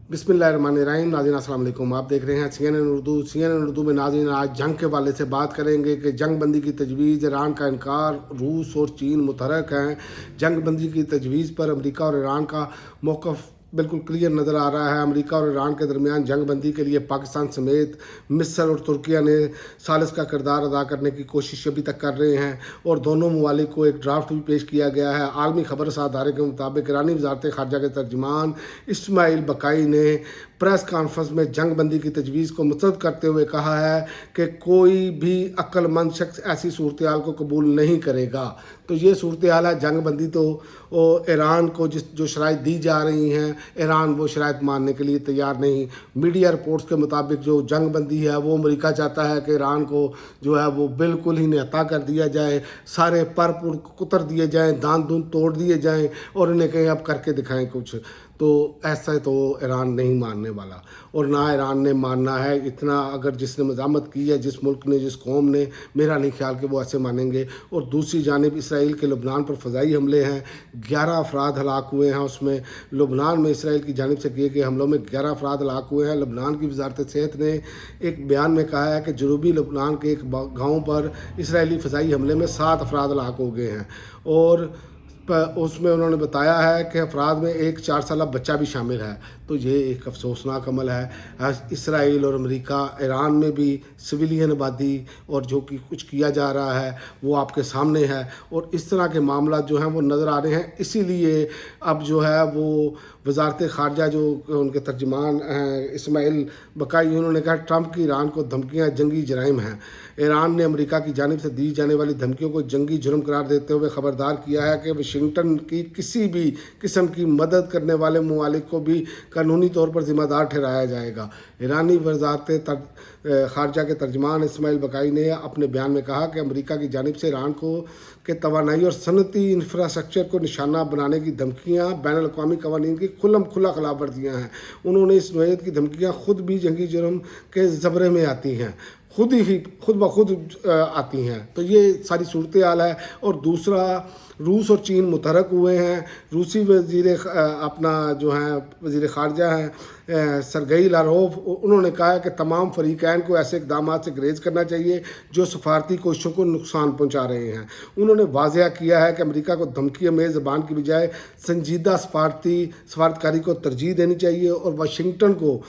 बिस्मिल्लाहिर्रहमानिर्रहीम। नाज़रीन अस्सलाम वालेकुम। आप देख रहे हैं CNN उर्दू में। नाज़रीन आज जंग के वाले से बात करेंगे कि जंग बंदी की तजवीज़, ईरान का इनकार, रूस और चीन मुतहरक हैं। जंग बंदी की तजवीज़ पर अमेरिका और ईरान का मौक़िफ़ बिल्कुल क्लियर नज़र आ रहा है। अमेरिका और ईरान के दरमियान जंग बंदी के लिए पाकिस्तान समेत मिस्र और तुर्किया ने सालिस का किरदार अदा करने की कोशिश अभी तक कर रहे हैं और दोनों ममालिक को एक ड्राफ्ट भी पेश किया गया है। आलमी खबरसार अदारे के मुताबिक ईरानी वज़ारत ख़ारजा के तर्जमान इस्माइल बकाई ने प्रेस कॉन्फ्रेंस में जंग बंदी की तजवीज़ को मुस्तरद करते हुए कहा है कि कोई भी अक्लमंद शख्स ऐसी सूरत हाल को कबूल नहीं करेगा। तो ये सूरत हाल है जंग बंदी। तो ईरान को जो शराइत दी जा रही हैं, ईरान वो शराइत मानने के लिए तैयार नहीं। मीडिया रिपोर्ट्स के मुताबिक जो जंग बंदी है वो अमेरिका चाहता है कि ईरान को जो है वो बिल्कुल ही निहत्ता कर दिया जाए, सारे पर कुतर दिए जाएँ, दांत दूंत तोड़ दिए जाएँ और इन्हें कहें अब करके दिखाएं कुछ। तो ऐसा तो ईरान नहीं मानने वाला और ना ईरान ने मानना है। इतना अगर जिसने मज़ामत की है, जिस मुल्क ने, जिस कौम ने, मेरा नहीं ख्याल कि वो ऐसे मानेंगे। और दूसरी जानिब इसराइल के लबनान पर फ़ज़ाई हमले हैं, 11 अफराद हलाक हुए हैं। उसमें लबनान में इसराइल की जानिब से किए गए हमलों में 11 अफराद हलाक हुए हैं। लबनान की वजारत सेहत ने एक बयान में कहा है कि जनूबी लबनान के एक गाँव पर इसराइली फ़ज़ाई हमले में 7 अफराद हलाक हो गए हैं और उसमें उन्होंने बताया है कि अफराद में एक 4 साला बच्चा भी शामिल है। तो ये एक अफसोसनाक अमल है। इसराइल और अमेरिका, ईरान में भी सिविलियन आबादी और जो कि कुछ किया जा रहा है वो आपके सामने है और इस तरह के मामला जो हैं वो नज़र आ रहे हैं। इसीलिए अब जो है वो वजारत ख़ारजा जो उनके तर्जमान हैं इस्माइल बकाई, उन्होंने कहा ट्रंप की ईरान को धमकियाँ जंगी जराइम हैं। ईरान ने अमेरिका की जानिब से दी जाने वाली धमकियों को जंगी जुर्म करार देते हुए ख़बरदार किया है कि वाशिंगटन की किसी भी किस्म की मदद करने वाले ममालिक को भी कानूनी तौर पर ज़िम्मेदार ठहराया जाएगा। ईरानी वजारत ख़ारजा के तर्जमान इस्माइल बकाई ने अपने बयान में कहा कि अमेरिका की जानिब से ईरान को के तवानाई और सनती इंफ्रास्ट्रक्चर को निशाना बनाने की धमकियाँ बैनुल-अक़वामी क़वानीन की खुला खिलाफ वर्जियाँ हैं। उन्होंने इस नोयत की धमकियाँ खुद भी जंगी जुर्म के ज़बरे में आती हैं, खुद ब खुद आती हैं। तो ये सारी सूरत हाल है। और दूसरा, रूस और चीन मुतहरक हुए हैं। रूसी अपना जो है वज़ीर ख़ारजा हैं सरगई लारोव, उन्होंने कहा है कि तमाम फ़रीक़ैन को ऐसे इक़दाम से गुरेज़ करना चाहिए जो सफारती कोशिशों को नुकसान पहुँचा रहे हैं। उन्होंने वाज़ेह किया है कि अमेरिका को धमकी में ज़बान की बजाय संजीदा सफारतकारी को तरजीह देनी चाहिए और वाशिंगटन को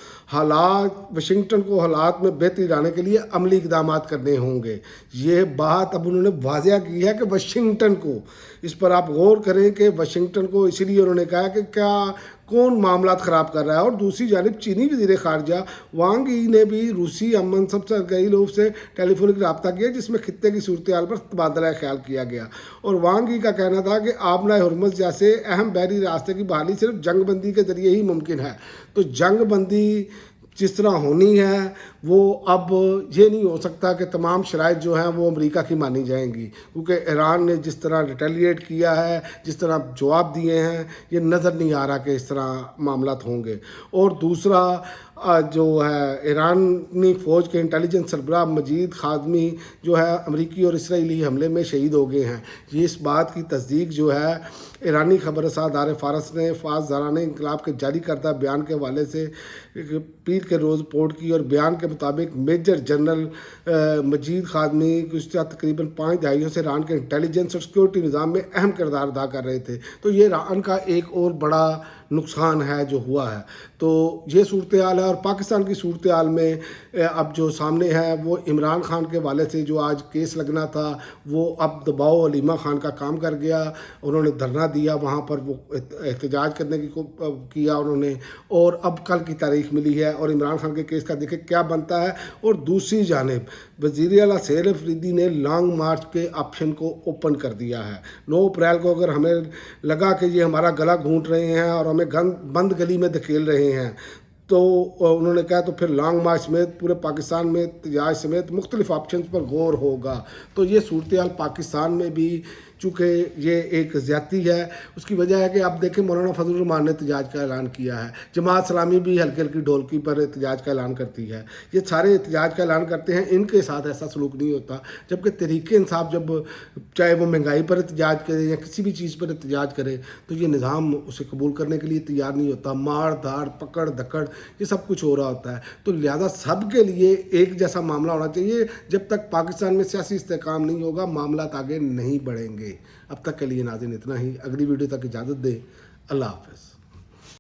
हालात में बेहतरी लाने के लिए अमली इक़दाम करने होंगे। ये बात अब उन्होंने वाज़ेह की है कि वाशिंगटन को, इस पर आप गौर करें कि वाशिंगटन को, इसीलिए उन्होंने कहा कि क्या कौन मामलात ख़राब कर रहा है। और दूसरी जानिब चीनी वज़ीर ख़ारजा वांग यी ने भी रूसी मनसब सरगई लोव से टेलीफोनिक रब्ता किया जिसमें खित्ते की सूरत हाल पर तबादला ख्याल किया गया। और वांग यी का कहना था कि आबना हुर्मुज़ जैसे अहम बहरी रास्ते की बहाली सिर्फ जंग बंदी के ज़रिए ही मुमकिन है। तो जंग बंदी जिस तरह होनी है वो अब ये नहीं हो सकता कि तमाम शराइत जो हैं वो अमेरिका की मानी जाएंगी, क्योंकि ईरान ने जिस तरह रिटेलिएट किया है, जिस तरह जवाब दिए हैं, ये नज़र नहीं आ रहा कि इस तरह मामलात होंगे। और दूसरा जो है ईरानी फ़ौज के इंटेलिजेंस सरबराह मजीद खाज़मी जो है अमेरिकी और इसराइली हमले में शहीद हो गए हैं। ये इस बात की तस्दीक जो है ईरानी खबरसार अदारे फ़ारस ने ज़राने इंकलाब के जारी करदा बयान के हवाले से पीर के रोज़ रिपोर्ट की। और बयान के मुताबिक मेजर जनरल मजीद खाज़मी गुज़श्ता तकरीबन 5 दहाइयों से ईरान के इंटेलिजेंस और सिक्योरिटी निज़ाम में अहम किरदार अदा कर रहे थे। तो ये ईरान का एक और बड़ा नुकसान है जो हुआ है। तो ये सूरत हाल है। और पाकिस्तान की सूरत हाल में अब जो सामने है वो इमरान खान के वाले से जो आज केस लगना था वो अब दबाव अलीमा खान का काम कर गया। उन्होंने धरना दिया, वहाँ पर वो एहतजाज करने की किया उन्होंने, और अब कल की तारीख मिली है और इमरान खान के केस का देखें क्या बनता है। और दूसरी जानिब वज़ीर आला सैयद अफरीदी ने लॉन्ग मार्च के ऑप्शन को ओपन कर दिया है। 9 अप्रैल को अगर हमें लगा कि ये हमारा गला घूंट रहे हैं और हमें बंद गली में धकेल रहे हैं, तो उन्होंने कहा तो फिर लॉन्ग मार्च समेत पूरे पाकिस्तान में एहतजाज समेत मुख्तलिफ ऑप्शन पर गौर होगा। तो ये सूरत हाल पाकिस्तान में भी چونکہ یہ ایک زیادتی ہے. اس کی وجہ ہے کہ آپ دیکھیں مولانا فضل الرحمان نے احتجاج کا اعلان کیا ہے, جماعت اسلامی بھی ہلکی ہلکی ڈھولکی پر احتجاج کا اعلان کرتی ہے. یہ سارے احتجاج کا اعلان کرتے ہیں, ان کے ساتھ ایسا سلوک نہیں ہوتا. جبکہ تحریک انصاف جب چاہے وہ مہنگائی پر احتجاج کرے یا کسی بھی چیز پر احتجاج کرے تو یہ نظام اسے قبول کرنے کے لیے تیار نہیں ہوتا. مار دھاڑ پکڑ دھکڑ یہ سب کچھ ہو رہا ہوتا ہے. تو لہذا سب کے لیے ایک جیسا معاملہ ہونا چاہیے. جب تک پاکستان میں سیاسی استحکام نہیں ہوگا معاملات آگے نہیں بڑھیں گے. اب تک کے لیے ناظرین اتنا ہی. اگلی ویڈیو تک اجازت دیں. اللہ حافظ.